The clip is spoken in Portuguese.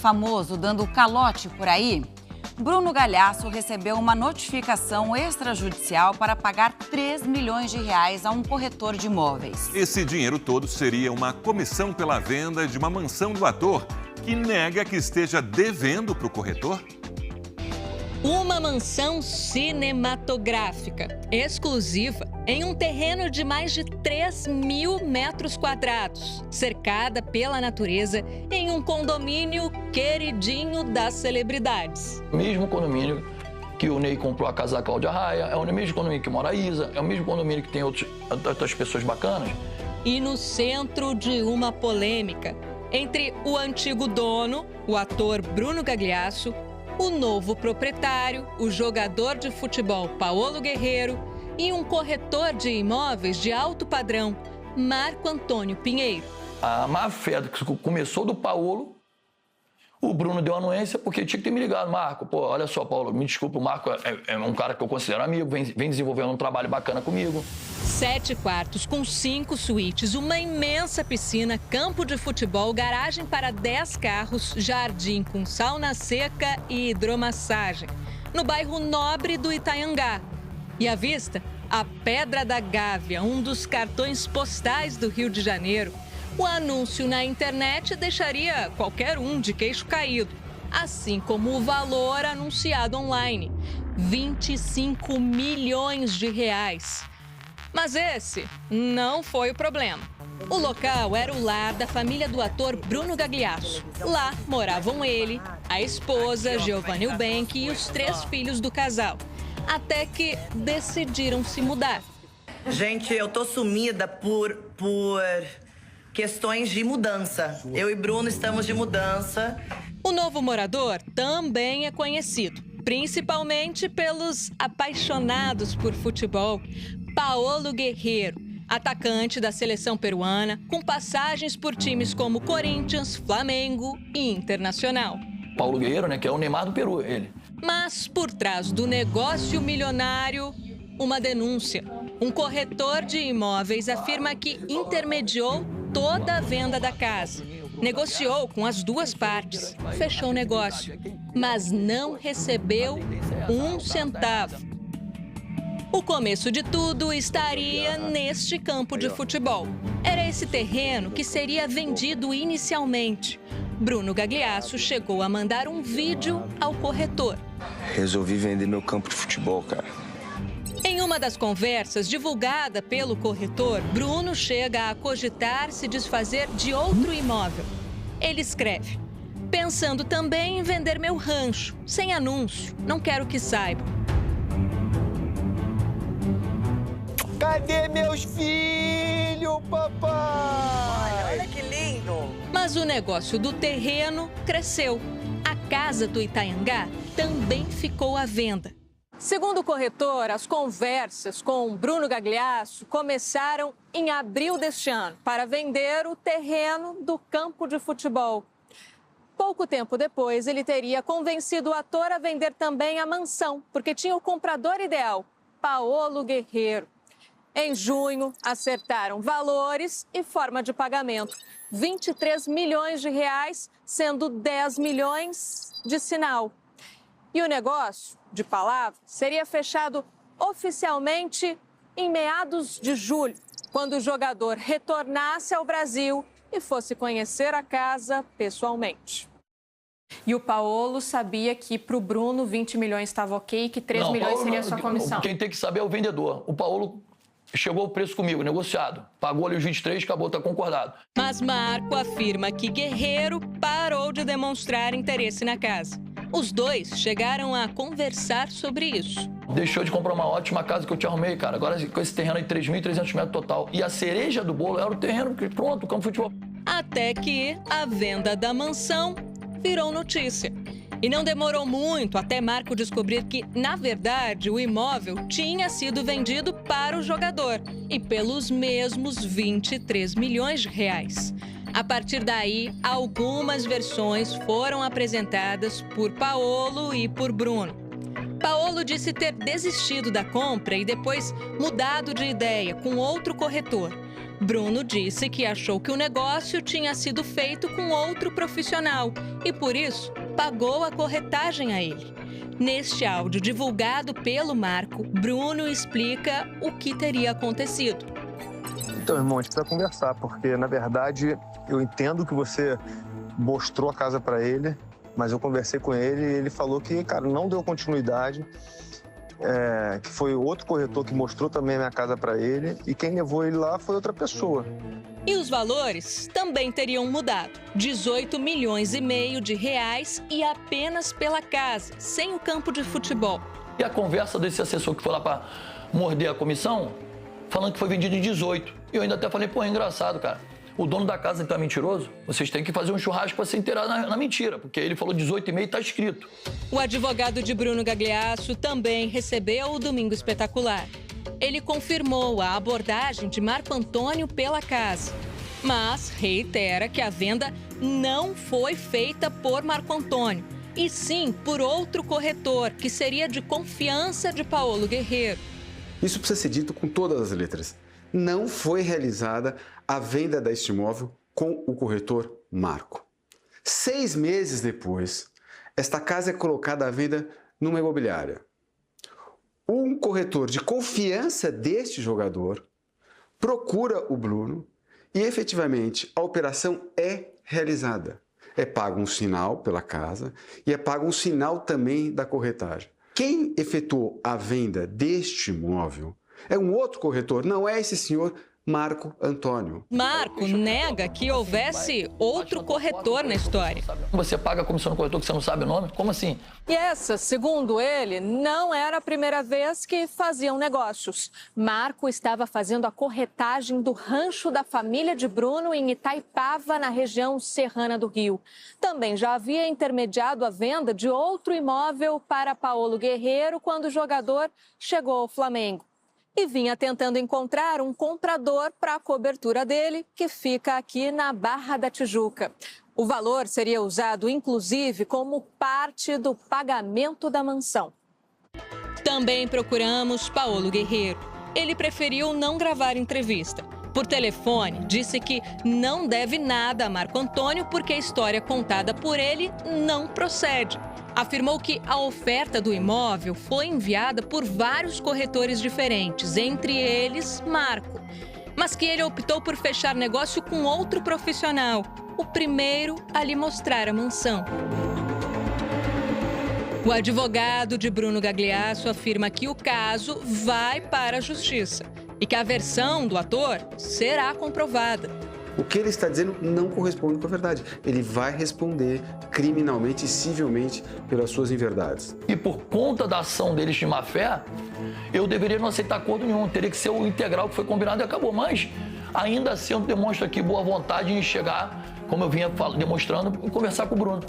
famoso dando calote por aí? Bruno Galhaço recebeu uma notificação extrajudicial para pagar 3 milhões de reais a um corretor de imóveis. Esse dinheiro todo seria uma comissão pela venda de uma mansão do ator, que nega que esteja devendo para o corretor. Uma mansão cinematográfica, exclusiva, em um terreno de mais de 3.000 metros quadrados, cercada pela natureza, em um condomínio queridinho das celebridades. O mesmo condomínio que o Ney comprou a casa da Cláudia Raia, é o mesmo condomínio que mora a Isa, é o mesmo condomínio que tem outras pessoas bacanas. E no centro de uma polêmica entre o antigo dono, o ator Bruno Gagliasso, o novo proprietário, o jogador de futebol Paolo Guerreiro e um corretor de imóveis de alto padrão, Marco Antônio Pinheiro. A má-fé que começou do Paolo, o Bruno deu anuência porque tinha que ter me ligado. Marco, pô, olha só, Paulo, me desculpa, o Marco é um cara que eu considero amigo, vem desenvolvendo um trabalho bacana comigo. 7 quartos com 5 suítes, uma imensa piscina, campo de futebol, garagem para 10 carros, jardim com sauna seca e hidromassagem. No bairro nobre do Itanhangá. E à vista, a Pedra da Gávea, um dos cartões postais do Rio de Janeiro. O anúncio na internet deixaria qualquer um de queixo caído, assim como o valor anunciado online, 25 milhões de reais. Mas esse não foi o problema. O local era o lar da família do ator Bruno Gagliasso. Lá moravam ele, a esposa, Giovanna Eubank e os 3 filhos do casal. Até que decidiram se mudar. Gente, eu tô sumida por questões de mudança. Eu e Bruno estamos de mudança. O novo morador também é conhecido, principalmente pelos apaixonados por futebol. Paolo Guerreiro, atacante da seleção peruana, com passagens por times como Corinthians, Flamengo e Internacional. Paulo Guerreiro, né, que é o Neymar do Peru, ele. Mas por trás do negócio milionário, uma denúncia. Um corretor de imóveis afirma que intermediou toda a venda da casa. Negociou com as 2 partes, fechou o negócio, mas não recebeu 1 centavo. O começo de tudo estaria neste campo de futebol. Era esse terreno que seria vendido inicialmente. Bruno Gagliasso chegou a mandar um vídeo ao corretor. Resolvi vender meu campo de futebol, cara. Em uma das conversas divulgada pelo corretor, Bruno chega a cogitar se desfazer de outro imóvel. Ele escreve: pensando também em vender meu rancho, sem anúncio, não quero que saibam. Cadê meus filhos, papai? Olha que lindo! Mas o negócio do terreno cresceu. A casa do Itanhangá também ficou à venda. Segundo o corretor, as conversas com Bruno Gagliasso começaram em abril deste ano para vender o terreno do campo de futebol. Pouco tempo depois, ele teria convencido o ator a vender também a mansão, porque tinha o comprador ideal, Paolo Guerreiro. Em junho, acertaram valores e forma de pagamento. 23 milhões de reais, sendo 10 milhões de sinal. E o negócio, de palavra, seria fechado oficialmente em meados de julho, quando o jogador retornasse ao Brasil e fosse conhecer a casa pessoalmente. E o Paolo sabia que para o Bruno 20 milhões estava ok e que 3 milhões seria a sua comissão. Quem tem que saber é o vendedor. O Paolo chegou o preço comigo, negociado. Pagou ali os 23, acabou, tá concordado. Mas Marco afirma que Guerreiro parou de demonstrar interesse na casa. Os 2 chegaram a conversar sobre isso. Deixou de comprar uma ótima casa que eu te arrumei, cara. Agora com esse terreno aí, 3.300 metros total. E a cereja do bolo era o terreno, pronto, o campo de futebol. Até que a venda da mansão virou notícia. E não demorou muito até Marco descobrir que, na verdade, o imóvel tinha sido vendido para o jogador e pelos mesmos 23 milhões de reais. A partir daí, algumas versões foram apresentadas por Paolo e por Bruno. Paolo disse ter desistido da compra e depois mudado de ideia com outro corretor. Bruno disse que achou que o negócio tinha sido feito com outro profissional e, por isso, pagou a corretagem a ele. Neste áudio divulgado pelo Marco, Bruno explica o que teria acontecido. Então, irmão, a gente precisa conversar, porque, na verdade, eu entendo que você mostrou a casa para ele, mas eu conversei com ele e ele falou que, cara, não deu continuidade, que foi outro corretor que mostrou também a minha casa para ele e quem levou ele lá foi outra pessoa. E os valores também teriam mudado. 18 milhões e meio de reais e apenas pela casa, sem o campo de futebol. E a conversa desse assessor que foi lá para morder a comissão, falando que foi vendido em 18. E eu ainda até falei, pô, é engraçado, cara. O dono da casa então é mentiroso? Vocês têm que fazer um churrasco para se inteirar na mentira, porque ele falou 18,5 e está escrito. O advogado de Bruno Gagliasso também recebeu o Domingo Espetacular. Ele confirmou a abordagem de Marco Antônio pela casa, mas reitera que a venda não foi feita por Marco Antônio, e sim por outro corretor, que seria de confiança de Paolo Guerreiro. Isso precisa ser dito com todas as letras. Não foi realizada a venda deste imóvel com o corretor Marco. 6 meses depois, esta casa é colocada à venda numa imobiliária. Um corretor de confiança deste jogador procura o Bruno e, efetivamente, a operação é realizada. É pago um sinal pela casa e é pago um sinal também da corretagem. Quem efetuou a venda deste imóvel é um outro corretor, não é esse senhor Marco Antônio. Marco nega que houvesse outro corretor na história. Você paga a comissão do corretor que você não sabe o nome? Como assim? E essa, segundo ele, não era a primeira vez que faziam negócios. Marco estava fazendo a corretagem do rancho da família de Bruno em Itaipava, na região serrana do Rio. Também já havia intermediado a venda de outro imóvel para Paolo Guerreiro quando o jogador chegou ao Flamengo. E vinha tentando encontrar um comprador para a cobertura dele, que fica aqui na Barra da Tijuca. O valor seria usado, inclusive, como parte do pagamento da mansão. Também procuramos Paolo Guerreiro. Ele preferiu não gravar entrevista. Por telefone, disse que não deve nada a Marco Antônio porque a história contada por ele não procede. Afirmou que a oferta do imóvel foi enviada por vários corretores diferentes, entre eles Marco, mas que ele optou por fechar negócio com outro profissional, o primeiro a lhe mostrar a mansão. O advogado de Bruno Gagliasso afirma que o caso vai para a justiça e que a versão do ator será comprovada. O que ele está dizendo não corresponde com a verdade. Ele vai responder criminalmente e civilmente pelas suas inverdades. E por conta da ação deles de má fé, eu deveria não aceitar acordo nenhum. Teria que ser o integral que foi combinado e acabou. Mas, ainda assim, eu demonstro aqui boa vontade em chegar, como eu vinha demonstrando, e conversar com o Bruno.